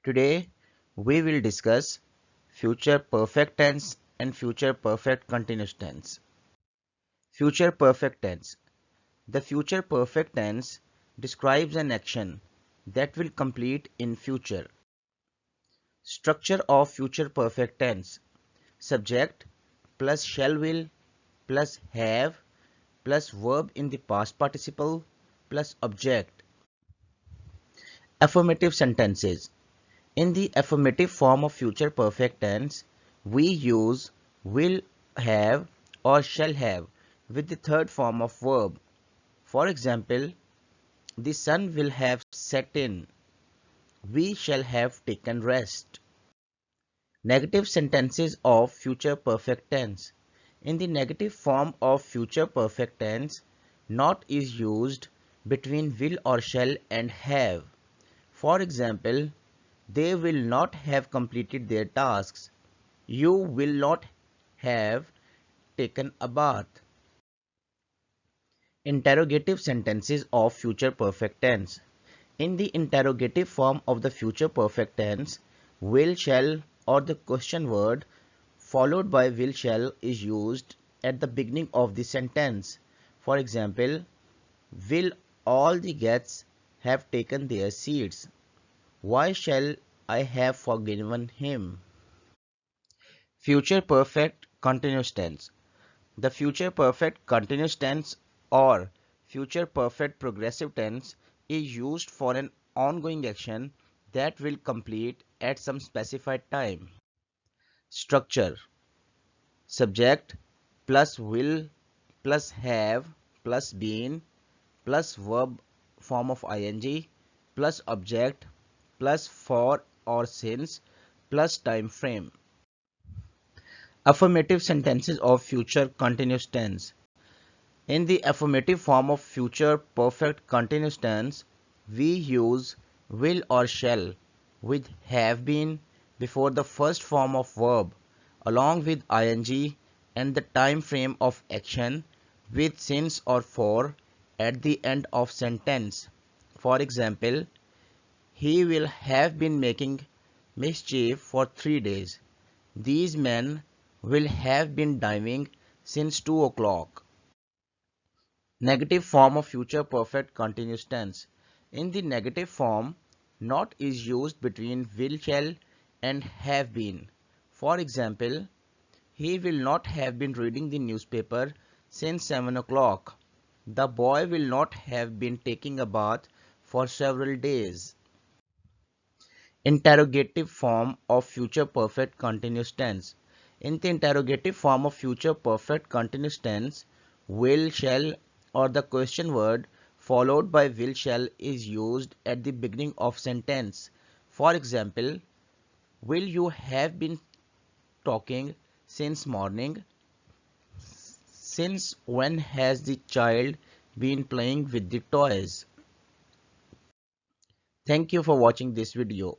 Today we will discuss future perfect tense and future perfect continuous tense. Future perfect tense. The future perfect tense describes an action that will complete in future. Structure of future perfect tense. Subject plus shall will plus have plus verb in the past participle plus object. Affirmative sentences. In the affirmative form of future perfect tense, we use will have or shall have with the third form of verb. For example, the sun will have set in. We shall have taken rest. Negative sentences of future perfect tense. In the negative form of future perfect tense, not is used between will or shall and have. For example, they will not have completed their tasks. You will not have taken a bath. Interrogative sentences of future perfect tense. In the interrogative form of the future perfect tense, will shall or the question word followed by will shall is used at the beginning of the sentence. For example, will all the guests have taken their seats? Why shall I have forgiven him? Future perfect continuous tense. The future perfect continuous tense or future perfect progressive tense is used for an ongoing action that will complete at some specified time. Structure. Subject plus will plus have plus been plus verb form of ing plus object plus for or since plus time frame. Affirmative sentences of future continuous tense. In the affirmative form of future perfect continuous tense, we use will or shall with have been before the first form of verb along with ing and the time frame of action with since or for at the end of sentence. For example, he will have been making mischief for 3 days. These men will have been diving since 2 o'clock. Negative form of future perfect continuous tense. In the negative form, not is used between will shall and have been. For example, he will not have been reading the newspaper since 7 o'clock. The boy will not have been taking a bath for several days. Interrogative form of future perfect continuous tense. In the interrogative form of future perfect continuous tense, will shall or the question word followed by will shall is used at the beginning of sentence. For example, will you have been talking since morning? Since when has the child been playing with the toys? Thank you for watching this video.